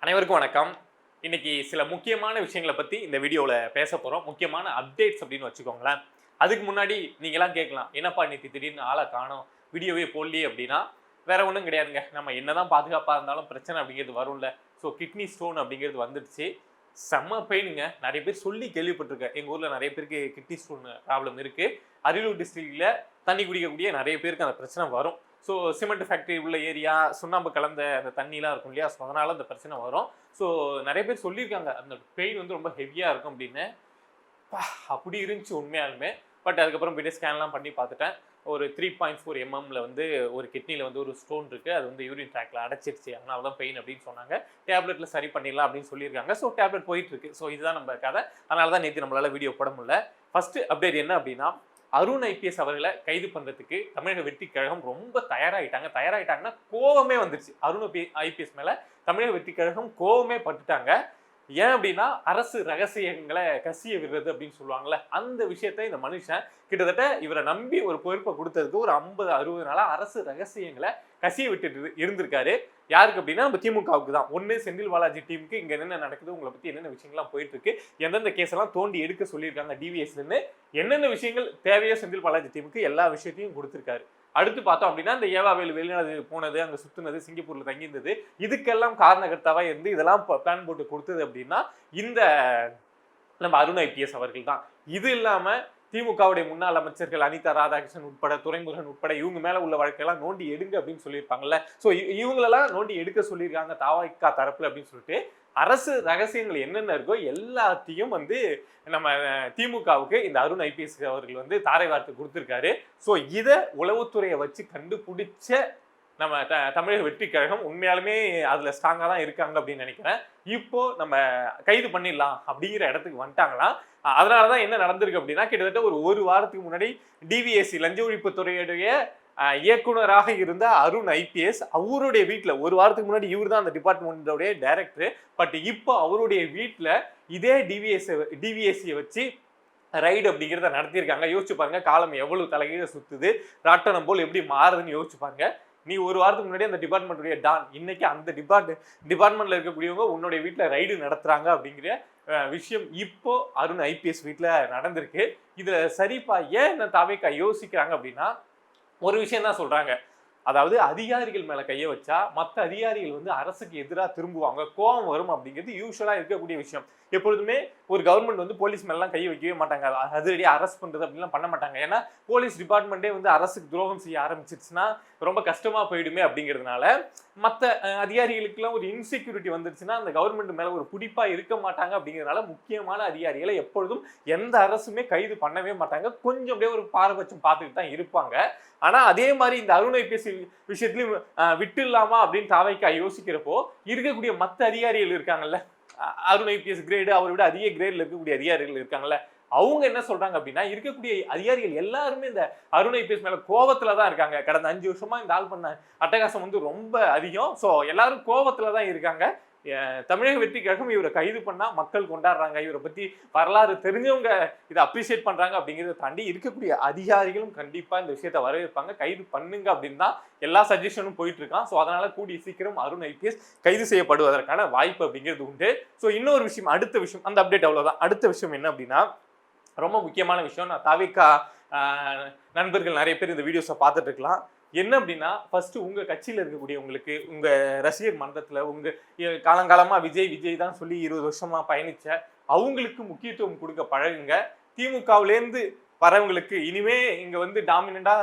அனைவருக்கும் வணக்கம். இன்னைக்கு சில முக்கியமான விஷயங்கள பத்தி இந்த வீடியோல பேச போறோம். முக்கியமான அப்டேட்ஸ் அப்படின்னு வச்சுக்கோங்களேன். அதுக்கு முன்னாடி நீங்கலாம் கேட்கலாம், "என்னப்பா நேத்து திடீர்னு ஆள காணோம், வீடியோவே போடலையே" அப்படின்னா, வேற ஒண்ணும் கிடையாதுங்க. நம்ம என்னதான் பாதுகாப்பா இருந்தாலும் பிரச்சனை அப்படிங்கிறது வரும்ல. ஸோ கிட்னி ஸ்டோன் அப்படிங்கிறது வந்துடுச்சு. செம்ம பெயினுங்க. நெறைய பேர் சொல்லி கேள்விப்பட்டுருக்கேன். எங்க ஊர்ல நெறைய பேருக்கு கிட்னி ஸ்டோன் ப்ராப்ளம் இருக்கு. அரியலூர் டிஸ்ட்ரிக்ட்ல தண்ணி குடிக்கக்கூடிய நெறைய பேருக்கு அந்த பிரச்சனை வரும். ஸோ சிமெண்ட் ஃபேக்டரி உள்ள ஏரியா, சுண்ணாம்பு கலந்த அந்த தண்ணிலாம் இருக்கும் இல்லையா? ஸோ அதனால அந்த பிரச்சனை வரும். ஸோ நெறைய பேர் சொல்லியிருக்காங்க, அந்த பெயின் வந்து ரொம்ப ஹெவியா இருக்கும் அப்படின்னு. அப்பா! அப்படி இருந்துச்சு உண்மையாலுமே. பட் அதுக்கப்புறம் பிட் ஸ்கேன்லாம் பண்ணி பார்த்துட்டேன். ஒரு 3.4 எம்எம்ல வந்து ஒரு கிட்னில வந்து ஒரு ஸ்டோன் இருக்கு. அது வந்து யூரின் ட்ராக்ல அடைச்சிருச்சு. அதனால தான் பெயின் அப்படின்னு சொன்னாங்க. டேப்லெட்ல சரி பண்ணிடலாம் அப்படின்னு சொல்லியிருக்காங்க. ஸோ டேப்லெட் போயிட்டு இருக்கு. ஸோ இதுதான் நம்ம கதை. அதனால தான் நேத்து நம்மளால வீடியோ போட முடியல. ஃபர்ஸ்ட் அப்டேட் என்ன அப்படின்னா, அருண் ஐபிஎஸ் அவர்கள கைது பண்றதுக்கு தமிழக வெற்றிக் கழகம் ரொம்ப தயாராயிட்டாங்கன்னா கோவமே வந்துருச்சு. அருண் ஐபிஎஸ் மேல தமிழக வெற்றிக் கழகம் கோவமே பட்டுட்டாங்க. ஏன் அப்படின்னா, அரசு ரகசியங்கள கசிய விடுறது அப்படின்னு சொல்லுவாங்கல்ல, அந்த விஷயத்த இந்த மனுஷன் கிட்டத்தட்ட இவர நம்பி ஒரு பொறுப்ப குடுத்ததுக்கு ஒரு 50, 60 நாளா அரசு ரகசியங்கள கசிய விட்டுட்டு இருந்திருக்காரு. யாருக்கு அப்படின்னா, நம்ம திமுகவுக்கு தான். ஒண்ணு செந்தில் பாலாஜி டீமுக்கு இங்க என்னென்ன நடக்குது, உங்கள பத்தி என்னென்ன விஷயங்கள்லாம் போயிட்டு இருக்கு, எந்தெந்த கேஸ் எல்லாம் தோண்டி எடுக்க சொல்லியிருக்காங்க டிவிஎஸ்ன்னு, என்னென்ன விஷயங்கள் தேவையோ செந்தில் பாலாஜி டீமுக்கு எல்லா விஷயத்தையும் குடுத்திருக்காரு. அடுத்து பார்த்தோம் அப்படின்னா, இந்த ஏவாவேலு வெளிநாடு போனது, அங்க சுத்துனது, சிங்கப்பூர்ல தங்கியிருந்தது, இதுக்கெல்லாம் காரணகர்த்தாவா இருந்து இதெல்லாம் பிளான் போட்டு குடுத்தது அப்படின்னா, இந்த நம்ம அருண் ஐபிஎஸ் அவர்கள் தான். இது இல்லாம திமுகவுடைய முன்னாள் அமைச்சர்கள் அனிதா ராதாகிருஷ்ணன் உட்பட, துரைமுருகன் உட்பட இவங்க மேல உள்ள வழக்கெல்லாம் நோண்டி எடுங்க அப்படின்னு சொல்லியிருப்பாங்கல்ல. ஸோ இவங்களெல்லாம் நோண்டி எடுக்க சொல்லியிருக்காங்க தாவேகா தரப்புல அப்படின்னு சொல்லிட்டு, அரசு ரகசியங்கள் என்னென்ன இருக்கோ எல்லாத்தையும் வந்து நம்ம திமுகவுக்கு இந்த அருண் ஐபிஎஸ் அவர்கள் வந்து தாரை வார்த்து கொடுத்திருக்காரு. ஸோ இதை உளவுத்துறையை வச்சு கண்டுபிடிச்ச நம்ம தமிழக வெற்றிக் கழகம் உண்மையாலுமே அதுல ஸ்ட்ராங்கா தான் இருக்காங்க அப்படின்னு நினைக்கிறேன். இப்போ நம்ம கைது பண்ணிடலாம் அப்படிங்கிற இடத்துக்கு வந்துட்டாங்களாம். அதனாலதான் என்ன நடந்திருக்கு அப்படின்னா, கிட்டத்தட்ட ஒரு வாரத்துக்கு முன்னாடி டிவிஎஸ்சி லஞ்ச ஒழிப்பு துறையுடைய இயக்குனராக இருந்த அருண் ஐபிஎஸ் அவருடைய வீட்டுல ஒரு வாரத்துக்கு முன்னாடி இவர் தான் அந்த டிபார்ட்மெண்டோடைய டைரக்டர். பட் இப்போ அவருடைய வீட்டுல இதே டிவிஎஸ்சியை வச்சு ரைடு அப்படிங்கிறத நடத்தியிருக்காங்க. யோசிச்சு பாருங்க, காலம் எவ்வளவு தலைகீழ சுத்துது, ராட்டனம் போல் எப்படி மாறுதுன்னு யோசிச்சு பாருங்க. நீ ஒரு வாரத்துக்கு முன்னாடி அந்த டிபார்ட்மெண்ட்டுடைய டான், இன்னைக்கு அந்த டிபார்ட்மெண்ட்ல இருக்கக்கூடியவங்க உன்னுடைய வீட்டுல ரைடு நடத்துறாங்க அப்படிங்கிற விஷயம் இப்போ அருண் ஐபிஎஸ் வீட்டுல நடந்திருக்கு. இதுல சரிப்பா ஏன் இந்த தாவேகா யோசிக்கிறாங்க அப்படின்னா, ஒரு விஷயம் தான் சொல்றாங்க. அதாவது அதிகாரிகள் மேல கைய வச்சா மத்த அதிகாரிகள் வந்து அரசுக்கு எதிராக திரும்புவாங்க, கோபம் வரும் அப்படிங்கிறது யூஸ்வலா இருக்கக்கூடிய விஷயம். எப்பொழுதுமே ஒரு கவர்மெண்ட் வந்து போலீஸ் மேலாம் கை வைக்கவே மாட்டாங்க. அதிரடியாக அரெஸ்ட் பண்றது அப்படிலாம் பண்ண மாட்டாங்க. ஏன்னா போலீஸ் டிபார்ட்மெண்ட்டே வந்து அரசுக்கு துரோகம் செய்ய ஆரம்பிச்சிருச்சுன்னா ரொம்ப கஷ்டமா போயிடுமே அப்படிங்கிறதுனால மற்ற அதிகாரிகளுக்கெல்லாம் ஒரு இன்செக்யூரிட்டி வந்துருச்சுன்னா அந்த கவர்மெண்ட் மேல ஒரு பிடிப்பா இருக்க மாட்டாங்க. அப்படிங்கிறதுனால முக்கியமான அதிகாரிகளை எப்பொழுதும் எந்த அரசுமே கைது பண்ணவே மாட்டாங்க. கொஞ்சம் அப்படியே ஒரு பாரபட்சம் பார்த்துட்டு தான் இருப்பாங்க. ஆனா அதே மாதிரி இந்த அருண் ஐபிஎஸ் விஷயத்திலையும் விட்டு இல்லாமா அப்படின்னு தாவேகா யோசிக்கிறப்போ இருக்கக்கூடிய மற்ற அதிகாரிகள் இருக்காங்கல்ல, அருண் ஐபிஎஸ் கிரேடு அவரை விட அதிக கிரேட்ல இருக்கக்கூடிய அதிகாரிகள் இருக்காங்கல்ல, அவங்க என்ன சொல்றாங்க அப்படின்னா, இருக்கக்கூடிய அதிகாரிகள் எல்லாருமே இந்த அருண் ஐபிஎஸ் மேல கோவத்துல தான் இருக்காங்க. கடந்த 5 வருஷமா இந்த ஆள் பண்ண அட்டகாசம் வந்து ரொம்ப அதிகம். ஸோ எல்லாரும் கோவத்துல தான் இருக்காங்க. தமிழக வெற்றி கழகம் இவரை கைது பண்ணா மக்கள் கொண்டாடுறாங்க, இவரை பத்தி வரலாறு தெரிஞ்சவங்க இதை அப்ரிசியேட் பண்றாங்க அப்படிங்கிறத தாண்டி இருக்கக்கூடிய அதிகாரிகளும் கண்டிப்பா இந்த விஷயத்தை வரவேற்பாங்க. கைது பண்ணுங்க அப்படின்னு தான் எல்லா சஜஷனும் போயிட்டு இருக்கான். ஸோ அதனால கூடிய சீக்கிரம் அருண் ஐபிஎஸ் கைது செய்யப்படுவதற்கான வாய்ப்பு அப்படிங்கிறது உண்டு. ஸோ இன்னொரு விஷயம், அடுத்த விஷயம், அந்த அப்டேட் அவ்வளவுதான். அடுத்த விஷயம் என்ன அப்படின்னா, ரொம்ப முக்கியமான விஷயம். நான் தாவேகா நண்பர்கள் நிறைய பேர் இந்த வீடியோஸை பார்த்துட்டு இருக்கலாம். என்ன அப்படின்னா, ஃபர்ஸ்ட் உங்க கட்சியில இருக்கக்கூடியவங்களுக்கு, உங்க ரசிகர் மன்றத்துல உங்க காலங்காலமா விஜய் தான் சொல்லி 20 வருஷமா பயணிச்ச அவங்களுக்கு முக்கியத்துவம் கொடுக்க பழகுங்க. திமுகவிலேருந்து வரவங்களுக்கு இனிமே இங்க வந்து டாமினண்டா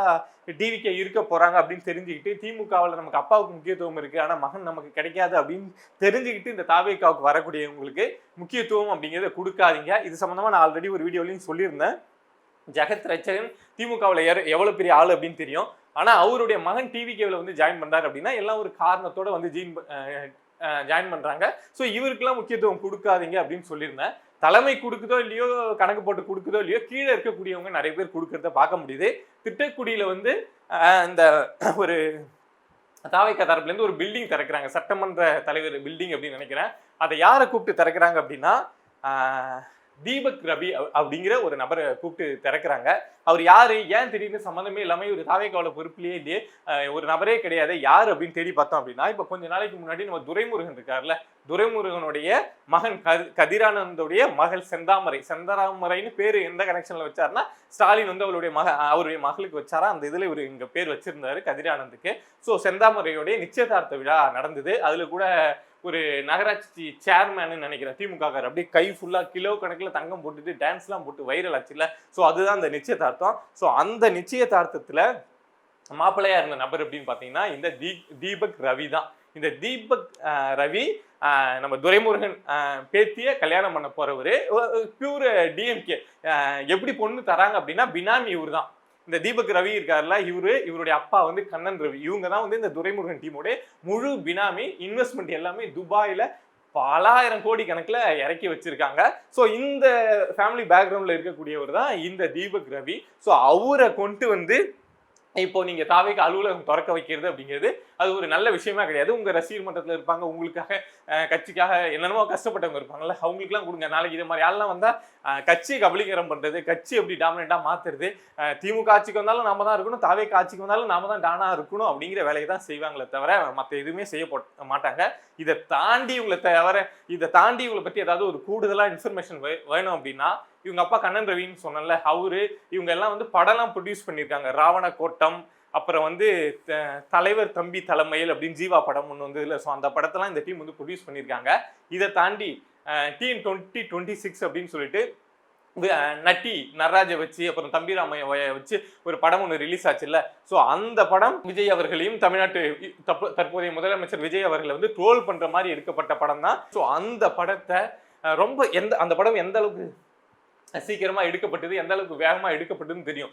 டிவிகே இருக்க போறாங்க அப்படின்னு தெரிஞ்சுக்கிட்டு, திமுகவில் நமக்கு அப்பாவுக்கு முக்கியத்துவம் இருக்கு ஆனா மகன் நமக்கு கிடைக்காது அப்படின்னு தெரிஞ்சுக்கிட்டு இந்த தாவேகாவுக்கு வரக்கூடியவங்களுக்கு முக்கியத்துவம் அப்படிங்கிறத கொடுக்காதீங்க. இது சம்பந்தமா நான் ஆல்ரெடி ஒரு வீடியோலையும் சொல்லியிருந்தேன். ஜெகத் ரட்சகன் திமுகவில் எவ்வளவு பெரிய ஆள் அப்படின்னு தெரியும். ஆனா அவருடைய மகன் டிவிகேவில் வந்து ஜாயின் பண்றாரு அப்படின்னா எல்லாம் ஒரு காரணத்தோட வந்து ஜாயின் பண்றாங்க. ஸோ இவருக்கெல்லாம் முக்கியத்துவம் கொடுக்காதீங்க அப்படின்னு சொல்லியிருந்தேன். தலைமை கொடுக்குதோ இல்லையோ, கணக்கு போட்டு கொடுக்குதோ இல்லையோ, கீழே இருக்கக்கூடியவங்க நிறைய பேர் கொடுக்கறத பார்க்க முடியுது. திட்டக்குடியில வந்து இந்த ஒரு தாவேகா தரப்புல இருந்து ஒரு பில்டிங் திறக்கிறாங்க, சட்டமன்ற தலைவர் பில்டிங் அப்படின்னு நினைக்கிறேன். அதை யாரை கூப்பிட்டு திறக்கிறாங்க அப்படின்னா, தீபக் ரவி அப்படிங்கிற ஒரு நபரை கூப்பிட்டு திறக்கிறாங்க. அவர் யாரு, ஏன் திடீர்னு சம்மந்தமே இல்லாம இவர் தாவேக்காவுல பொறுப்புலயே இல்லையே, ஒரு நபரே கிடையாது, யார் அப்படின்னு தேடி பார்த்தோம் அப்படின்னா, இப்ப கொஞ்ச நாளைக்கு முன்னாடி நம்ம துரைமுருகன் இருக்காருல்ல, துரைமுருகனுடைய மகன் கதிரானந்தோடைய மகள் செந்தாமரைன்னு பேரு எந்த கனெக்ஷன்ல வச்சாருன்னா, ஸ்டாலின் வந்து அவருடைய மகளுக்கு வச்சாரா, அந்த இதுல இவர் இங்க பேர் வச்சிருந்தாரு கதிரானந்துக்கு. ஸோ செந்தாமரையோடைய நிச்சயதார்த்த விழா நடந்தது. அதுல கூட ஒரு நகராட்சி சேர்மேனு நினைக்கிறேன், திமுக அப்படியே கை ஃபுல்லா கிலோ கணக்கில் தங்கம் போட்டுட்டு டான்ஸ்லாம் போட்டு வைரல் ஆச்சுல்ல. ஸோ அதுதான் அந்த நிச்சயதார்த்தம். ஸோ அந்த நிச்சயதார்த்தத்துல மாப்பிள்ளையா இருந்த நபர் அப்படின்னு பாத்தீங்கன்னா இந்த தீபக் ரவி தான். இந்த தீபக் ரவி நம்ம துரைமுருகன் பேத்திய கல்யாணம் பண்ண போறவரு, பியூர் டிஎம்கே. எப்படி பொண்ணு தராங்க அப்படின்னா பினாமி இவர் தான். இந்த தீபக் ரவி இருக்காருல்ல, இவருடைய அப்பா வந்து கண்ணன் ரவி. இவங்க தான் வந்து இந்த துரைமுருகன் டீமோட முழு பினாமி. இன்வெஸ்ட்மெண்ட் எல்லாமே துபாயில பலாயிரம் கோடி கணக்குல இறக்கி வச்சிருக்காங்க. ஸோ இந்த ஃபேமிலி பேக்ரவுண்ட்ல இருக்கக்கூடியவர் தான் இந்த தீபக் ரவி. ஸோ அவரை கொண்டு வந்து இப்போ நீங்க தாவேக்கு அலுவலகம் திறக்க வைக்கிறது அப்படிங்கிறது அது ஒரு நல்ல விஷயமா கிடையாது. உங்க ரசிகர் மன்றத்தில் இருப்பாங்க, உங்களுக்காக கட்சிக்காக என்னென்னமோ கஷ்டப்பட்டவங்க இருப்பாங்கல்ல, அவங்களுக்குலாம் கொடுங்க. நாளைக்கு இது மாதிரி ஆள்லாம் வந்தா கட்சியை கபலீகரம் பண்றது, கட்சி எப்படி டாமினேட்டா மாத்துறது, திமுக ஆட்சிக்கு வந்தாலும் நாம தான் இருக்கணும், தாவேக்கு ஆட்சிக்கு வந்தாலும் நாம தான் டானா இருக்கணும் அப்படிங்கிற வேலையை தான் செய்வாங்களே தவிர மற்ற எதுவுமே செய்ய மாட்டாங்க. இதை தாண்டி இவங்களை பத்தி ஏதாவது ஒரு கூடுதலா இன்ஃபர்மேஷன் வேணும் அப்படின்னா, இவங்க அப்பா கண்ணன் ரவின்னு சொன்னல, இவங்க எல்லாம் வந்து படம்லாம் ப்ரொடியூஸ் பண்ணியிருக்காங்க. ராவண கோட்டம், அப்புறம் வந்து தலைவர் தம்பி தலைமையில் அப்படின்னு ஜீவா படம் ஒன்று வந்து இல்லை. ஸோ அந்த படத்தெல்லாம் இந்த டீம் வந்து ப்ரொடியூஸ் பண்ணியிருக்காங்க. இதை தாண்டி டீம் 2026 அப்படின்னு சொல்லிட்டு நட்டி நடராஜை வச்சு அப்புறம் தம்பிராமையை வச்சு ஒரு படம் ஒன்று ரிலீஸ் ஆச்சுல்ல. ஸோ அந்த படம் விஜய் அவர்களையும் தமிழ்நாட்டு தற்போதைய முதலமைச்சர் விஜய் அவர்களை வந்து ட்ரோல் பண்ற மாதிரி எடுக்கப்பட்ட படம் தான். ஸோ அந்த படத்தை அந்த படம் எந்த அளவுக்கு சீக்கிரமா எடுக்கப்பட்டது, எந்த அளவுக்கு வேகமா எடுக்கப்பட்டதுன்னு தெரியும்.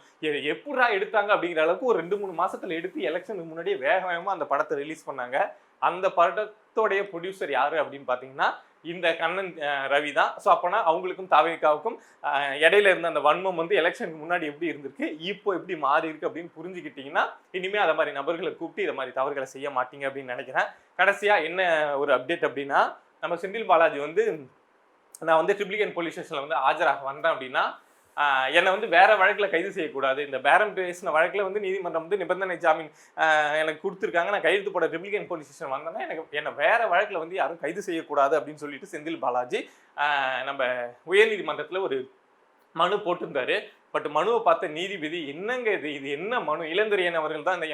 எப்படா எடுத்தாங்க அப்படிங்கிற அளவுக்கு ஒரு 2-3 மாசத்துல எடுத்து எலெக்ஷனுக்கு முன்னாடியே வேகமா அந்த படத்தை ரிலீஸ் பண்ணாங்க. அந்த படத்தோடைய ப்ரொடியூசர் யாரு அப்படின்னு பாத்தீங்கன்னா இந்த கண்ணன் ரவி தான். ஸோ அப்போனா அவங்களுக்கும் தாவேக்காவுக்கும் இடையில இருந்த அந்த வன்மம் வந்து எலெக்ஷனுக்கு முன்னாடி எப்படி இருந்திருக்கு, இப்போ எப்படி மாறி இருக்கு அப்படின்னு புரிஞ்சுக்கிட்டீங்கன்னா இனிமே அதை மாதிரி நபர்களை கூப்பிட்டு இதை மாதிரி தவறுகளை செய்ய மாட்டீங்க அப்படின்னு நினைக்கிறேன். கடைசியா என்ன ஒரு அப்டேட் அப்படின்னா, நம்ம செந்தில் பாலாஜி வந்து நான் வந்து ட்ரிப்ளிகன் போலீஸ் ஸ்டேஷன்ல வந்து ஆஜராக வந்தேன் அப்படின்னா என்னை வந்து வேற வழக்கில் கைது செய்யக்கூடாது. இந்த பேரம் பேசின வழக்கில் வந்து நீதிமன்றம் வந்து நிபந்தனை ஜாமீன் எனக்கு கொடுத்துருக்காங்க. நான் கையெழுத்து போட ட்ரிப்ளிகன் போலீஸ் ஸ்டேஷன் வந்தேன்னா என்னை வேற வழக்கில் வந்து யாரும் கைது செய்யக்கூடாது அப்படின்னு சொல்லிட்டு செந்தில் பாலாஜி நம்ம உயர்நீதிமன்றத்தில் ஒரு மனு போட்டிருந்தாரு. பட் மனுவை பார்த்த நீதிபதி என்னங்க இது என்ன மனு, இளந்திரையன் அவர்கள் தான் இந்த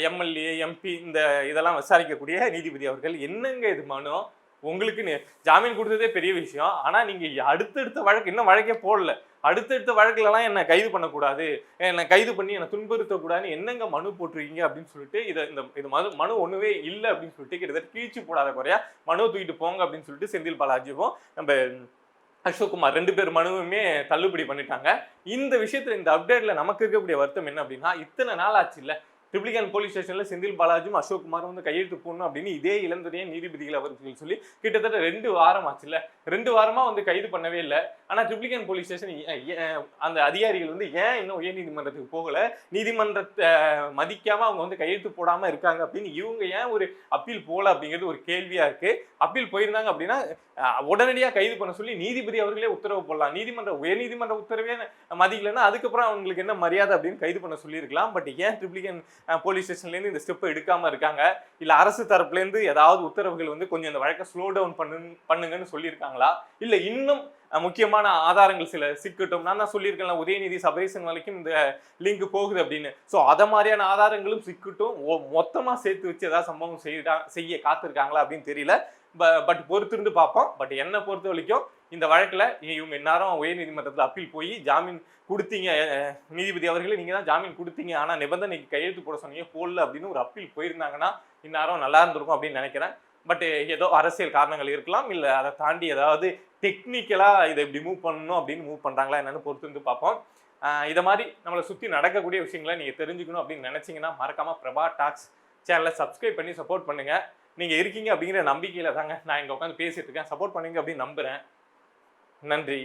எம்எல்ஏ எம்பி இந்த இதெல்லாம் விசாரிக்கக்கூடிய நீதிபதி அவர்கள், என்னங்க இது மனு, உங்களுக்கு ஜாமீன் கொடுத்ததே பெரிய விஷயம், ஆனா நீங்க அடுத்தடுத்த வழக்கு இன்னும் வழக்கே போடல, அடுத்தடுத்த வழக்குலலாம் என்ன கைது பண்ணக்கூடாது, என்னை கைது பண்ணி என்னை துன்புறுத்தக்கூடாதுன்னு என்னங்க மனு போட்டிருக்கீங்க அப்படின்னு சொல்லிட்டு இது மனு ஒண்ணுவே இல்லை அப்படின்னு சொல்லிட்டு கிட்டத்தட்ட கீழ்ச்சி போடாத குறையா மனு தூக்கிட்டு போங்க அப்படின்னு சொல்லிட்டு செந்தில் பாலாஜியும் நம்ம அசோக்குமார் 2 பேர் மனுவுமே தள்ளுபடி பண்ணிட்டாங்க. இந்த விஷயத்துல இந்த அப்டேட்ல நமக்கு இருக்கக்கூடிய வருத்தம் என்ன அப்படின்னா, இத்தனை நாள் ஆச்சு இல்ல ட்ரிப்ளிகன் போலீஸ் ஸ்டேஷன்ல செந்தில் பாலாஜியும் அசோக்குமாரும் வந்து கையெழுத்து போடணும் அப்படின்னு இதே இளந்தரைய நீதிபதிகள் அவர்கள் சொல்லி கிட்டத்தட்ட 2 வாரம் ஆச்சுல்ல, 2 வாரமா வந்து கைது பண்ணவே இல்லை. ஆனா ட்ரிப்ளிகன் போலீஸ் ஸ்டேஷன் அந்த அதிகாரிகள் வந்து ஏன் இன்னும் உயர் நீதிமன்றத்துக்கு போகல, நீதிமன்றத்தை மதிக்காம அவங்க வந்து கையெழுத்து போடாம இருக்காங்க அப்படின்னு இவங்க ஏன் ஒரு அப்பீல் போகல அப்படிங்கிறது ஒரு கேள்வியா இருக்கு. அப்பீல் போயிருந்தாங்க அப்படின்னா உடனடியாக கைது பண்ண சொல்லி நீதிபதி அவர்களே உத்தரவு போடலாம். உயர்நீதிமன்ற உத்தரவே மதிக்கலைன்னா அதுக்கப்புறம் அவங்களுக்கு என்ன மரியாதை அப்படின்னு கைது பண்ண சொல்லியிருக்கலாம். பட் ஏன் ட்ரிப்ளிகன் போலீஸ் ஸ்டேஷன்லேருந்து இந்த ஸ்டெப்பை எடுக்காம இருக்காங்க, இல்லை அரசு தரப்புலேருந்து ஏதாவது உத்தரவுகள் வந்து கொஞ்சம் இந்த வழக்கை ஸ்லோ டவுன் பண்ணுங்கன்னு சொல்லியிருக்காங்களா, இல்லை இன்னும் முக்கியமான ஆதாரங்கள் சில சிக்கட்டும். நான் தான் சொல்லியிருக்கேன் உதயநிதி சபரீசன் வரைக்கும் இந்த லிங்க் போகுது அப்படின்னு. ஸோ அதை மாதிரியான ஆதாரங்களும் சிக்கட்டும் மொத்தமாக சேர்த்து வச்சு ஏதாவது சம்பவம் செய்ய காத்திருக்காங்களா அப்படின்னு தெரியல. பட் பொறுத்திருந்து பார்ப்போம். பட் என்னை பொறுத்த வரைக்கும் இந்த வழக்கில் இவங்க இந்நேரம் உயர் நீதிமன்றத்தில் அப்பீல் போய் ஜாமீன் கொடுத்தீங்க, நீதிபதி அவர்களே நீங்கள் தான் ஜாமீன் கொடுத்தீங்க, ஆனால் நிபந்தனைக்கு கையெழுத்து போட சொன்னீங்க போடல அப்படின்னு ஒரு அப்பீல் போயிருந்தாங்கன்னா இந்நேரம் நல்லா இருந்திருக்கும் அப்படின்னு நினைக்கிறேன். பட் ஏதோ அரசியல் காரணங்கள் இருக்கலாம், இல்லை அதை தாண்டி ஏதாவது டெக்னிக்கலாக இதை இப்படி மூவ் பண்ணணும் அப்படின்னு மூவ் பண்ணுறாங்களா என்னன்னு பொறுத்திருந்து பார்ப்போம். இதை மாதிரி நம்மளை சுற்றி நடக்கக்கூடிய விஷயங்களை நீங்கள் தெரிஞ்சுக்கணும் அப்படின்னு நினச்சிங்கன்னா மறக்காமல் பிரபா டாக்ஸ் சேனலை சப்ஸ்கிரைப் பண்ணி சப்போர்ட் பண்ணுங்கள். நீங்கள் இருக்கீங்க அப்படிங்கிற நம்பிக்கையில் தாங்க நான் இங்கே உட்காந்து பேசிட்டு இருக்கேன். சப்போர்ட் பண்ணுங்க அப்படின்னு நம்புகிறேன். நன்றி.